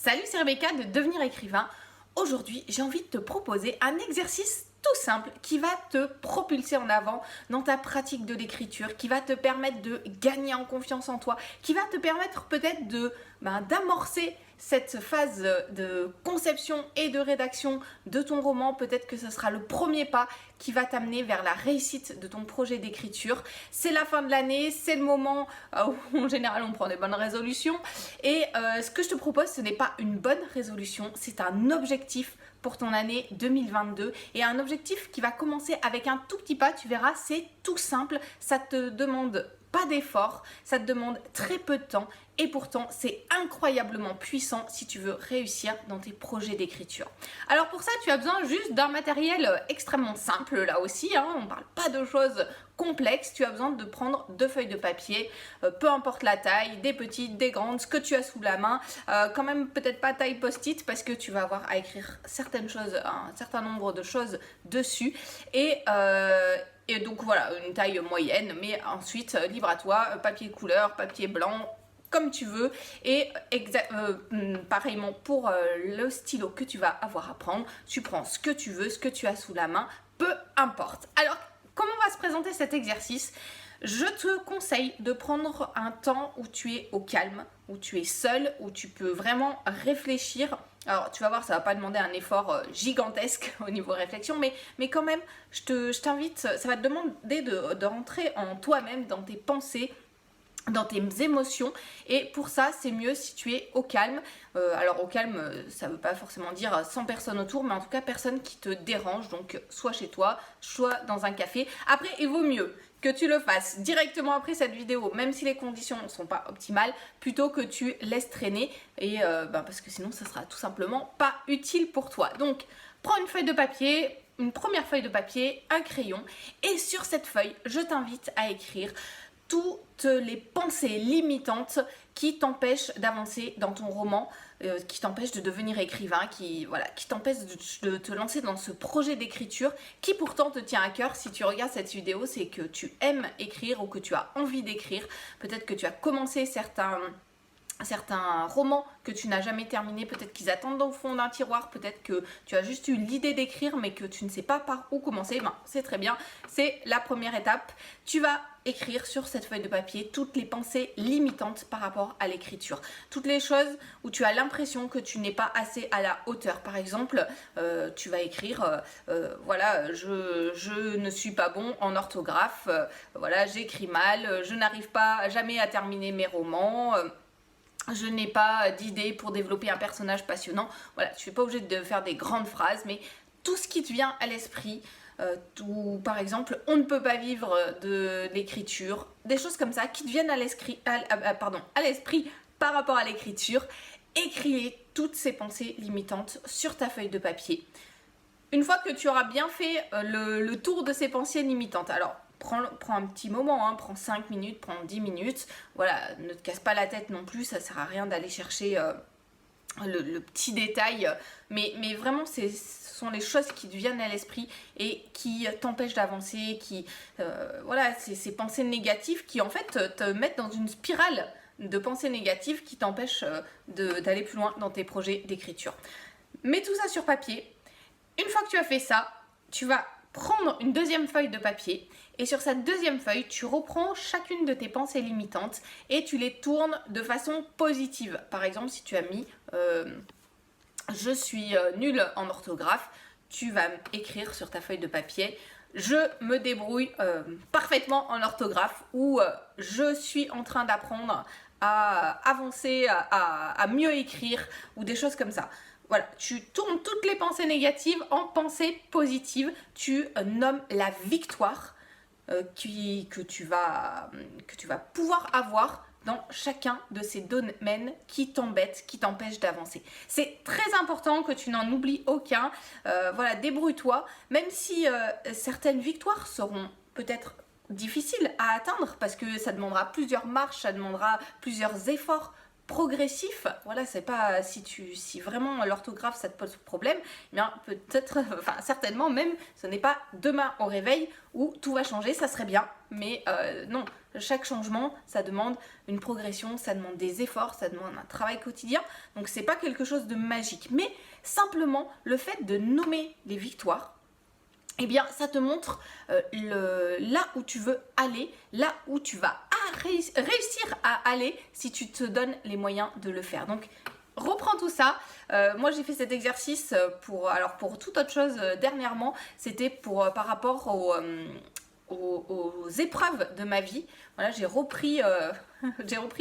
Salut, c'est Rebecca de Devenir écrivain. Aujourd'hui, j'ai envie de te proposer un exercice tout simple qui va te propulser en avant dans ta pratique de l'écriture, qui va te permettre de gagner en confiance en toi, qui va te permettre peut-être d'amorcer cette phase de conception et de rédaction de ton roman. Peut-être que ce sera le premier pas qui va t'amener vers la réussite de ton projet d'écriture. C'est la fin de l'année, c'est le moment où en général on prend des bonnes résolutions. Et ce que je te propose, ce n'est pas une bonne résolution, c'est un objectif pour ton année 2022 et un objectif qui va commencer avec un tout petit pas. Tu verras, c'est tout simple, ça te demande pas d'effort, ça te demande très peu de temps et pourtant c'est incroyablement puissant si tu veux réussir dans tes projets d'écriture. Alors pour ça, tu as besoin juste d'un matériel extrêmement simple là aussi, on ne parle pas de choses complexes. Tu as besoin de prendre 2 feuilles de papier, peu importe la taille, des petites, des grandes, ce que tu as sous la main, quand même peut-être pas taille post-it parce que tu vas avoir à écrire certaines choses, un certain nombre de choses dessus et donc voilà, une taille moyenne, mais ensuite libre à toi, papier couleur, papier blanc, comme tu veux. Et pareillement pour le stylo que tu vas avoir à prendre, tu prends ce que tu veux, ce que tu as sous la main, peu importe. Alors, comment va se présenter cet exercice ? Je te conseille de prendre un temps où tu es au calme, où tu es seul, où tu peux vraiment réfléchir. Alors tu vas voir, ça ne va pas demander un effort gigantesque au niveau réflexion, mais quand même, je t'invite, ça va te demander de rentrer en toi-même, dans tes pensées, dans tes émotions, et pour ça c'est mieux si tu es au calme. Alors au calme, ça veut pas forcément dire 100 personnes autour, mais en tout cas personne qui te dérange, donc soit chez toi, soit dans un café. Après, il vaut mieux que tu le fasses directement après cette vidéo, même si les conditions ne sont pas optimales, plutôt que tu laisses traîner, et parce que sinon ça sera tout simplement pas utile pour toi. Donc prends une feuille de papier, une première feuille de papier, un crayon, et sur cette feuille, je t'invite à écrire toutes les pensées limitantes qui t'empêchent d'avancer dans ton roman, qui t'empêchent de devenir écrivain, qui t'empêchent de te lancer dans ce projet d'écriture qui pourtant te tient à cœur. Si tu regardes cette vidéo, c'est que tu aimes écrire ou que tu as envie d'écrire. Peut-être que tu as commencé certains romans que tu n'as jamais terminés, peut-être qu'ils attendent au fond d'un tiroir, peut-être que tu as juste eu l'idée d'écrire mais que tu ne sais pas par où commencer. C'est très bien, c'est la première étape. Tu vas écrire sur cette feuille de papier toutes les pensées limitantes par rapport à l'écriture, toutes les choses où tu as l'impression que tu n'es pas assez à la hauteur. Par exemple, tu vas écrire voilà, je ne suis pas bon en orthographe, voilà, j'écris mal, je n'arrive pas jamais à terminer mes romans, je n'ai pas d'idée pour développer un personnage passionnant. Voilà, tu n'es pas obligé de faire des grandes phrases, mais tout ce qui te vient à l'esprit, par exemple, on ne peut pas vivre de l'écriture, des choses comme ça qui te viennent à l'esprit par rapport à l'écriture. Écris toutes ces pensées limitantes sur ta feuille de papier. Une fois que tu auras bien fait le tour de ces pensées limitantes, alors prends un petit moment, prends 5 minutes, prends 10 minutes, voilà, ne te casse pas la tête non plus, ça sert à rien d'aller chercher le petit détail, mais vraiment ce sont les choses qui te viennent à l'esprit et qui t'empêchent d'avancer, voilà, ces pensées négatives qui en fait te mettent dans une spirale de pensées négatives qui t'empêchent d'aller plus loin dans tes projets d'écriture. Mets tout ça sur papier. Une fois que tu as fait ça, tu vas prendre une deuxième feuille de papier et sur cette deuxième feuille, tu reprends chacune de tes pensées limitantes et tu les tournes de façon positive. Par exemple, si tu as mis je suis nulle en orthographe, tu vas écrire sur ta feuille de papier je me débrouille parfaitement en orthographe ou je suis en train d'apprendre à avancer, à mieux écrire ou des choses comme ça. Voilà, tu tournes toutes les pensées négatives en pensées positives. Tu nommes la victoire que tu vas pouvoir avoir dans chacun de ces domaines qui t'embêtent, qui t'empêchent d'avancer. C'est très important que tu n'en oublies aucun. Voilà, débrouille-toi. Même si certaines victoires seront peut-être difficiles à atteindre parce que ça demandera plusieurs marches, ça demandera plusieurs efforts progressif. Voilà, c'est pas si vraiment l'orthographe ça te pose problème, eh bien peut-être, enfin certainement même, ce n'est pas demain au réveil où tout va changer, ça serait bien, mais non, chaque changement, ça demande une progression, ça demande des efforts, ça demande un travail quotidien, donc c'est pas quelque chose de magique, mais simplement le fait de nommer les victoires, eh bien, ça te montre là où tu veux aller, là où tu vas réussir à aller si tu te donnes les moyens de le faire. Donc, reprends tout ça. Moi, j'ai fait cet exercice pour toute autre chose dernièrement. C'était par rapport aux épreuves de ma vie. Voilà, j'ai repris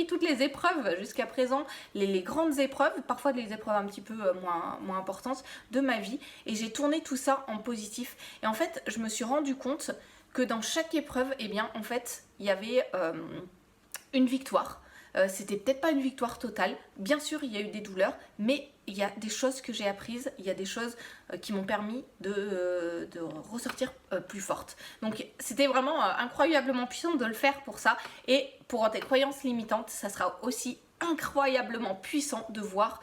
toutes les épreuves jusqu'à présent, les grandes épreuves, parfois des épreuves un petit peu moins importantes de ma vie, et j'ai tourné tout ça en positif. Et en fait, je me suis rendu compte que dans chaque épreuve, eh bien, en fait, il y avait une victoire. C'était peut-être pas une victoire totale, bien sûr il y a eu des douleurs, mais il y a des choses que j'ai apprises, il y a des choses qui m'ont permis de ressortir plus forte. Donc c'était vraiment incroyablement puissant de le faire pour ça, et pour tes croyances limitantes, ça sera aussi incroyablement puissant de voir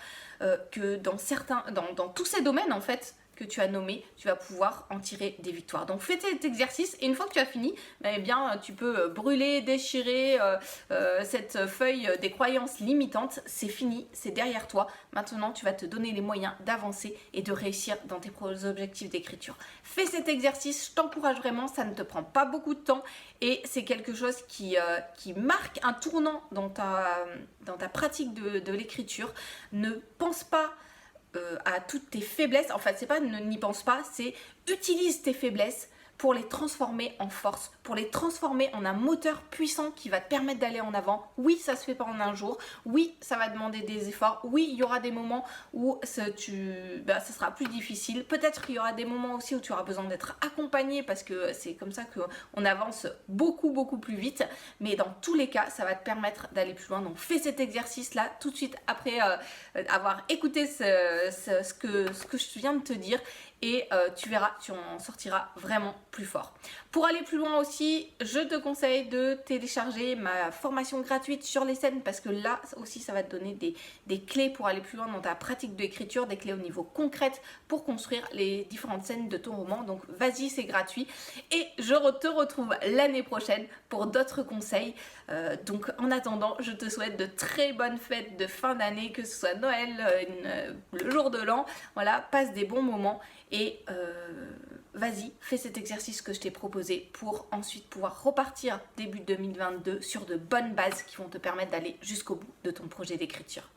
que dans tous ces domaines en fait, que tu as nommé, tu vas pouvoir en tirer des victoires. Donc fais cet exercice et une fois que tu as fini, eh bien, tu peux brûler, déchirer cette feuille des croyances limitantes. C'est fini, c'est derrière toi. Maintenant, tu vas te donner les moyens d'avancer et de réussir dans tes objectifs d'écriture. Fais cet exercice, je t'encourage vraiment, ça ne te prend pas beaucoup de temps et c'est quelque chose qui marque un tournant dans ta pratique de l'écriture. Ne pense pas à toutes tes faiblesses. En fait, c'est pas n'y pense pas, c'est utilise tes faiblesses pour les transformer en force, pour les transformer en un moteur puissant qui va te permettre d'aller en avant. Oui, ça se fait pas en un jour. Oui, ça va demander des efforts. Oui, il y aura des moments où ça sera plus difficile. Peut-être qu'il y aura des moments aussi où tu auras besoin d'être accompagné parce que c'est comme ça qu'on avance beaucoup, beaucoup plus vite. Mais dans tous les cas, ça va te permettre d'aller plus loin. Donc, fais cet exercice-là tout de suite après avoir écouté ce que je viens de te dire. Et tu verras, tu en sortiras vraiment plus fort. Pour aller plus loin aussi, je te conseille de télécharger ma formation gratuite sur les scènes parce que là aussi ça va te donner des clés pour aller plus loin dans ta pratique d'écriture, des clés au niveau concret pour construire les différentes scènes de ton roman. Donc vas-y, c'est gratuit et je te retrouve l'année prochaine pour d'autres conseils. Donc en attendant, je te souhaite de très bonnes fêtes de fin d'année, que ce soit Noël, le jour de l'an. Voilà, passe des bons moments. Et vas-y, fais cet exercice que je t'ai proposé pour ensuite pouvoir repartir début 2022 sur de bonnes bases qui vont te permettre d'aller jusqu'au bout de ton projet d'écriture.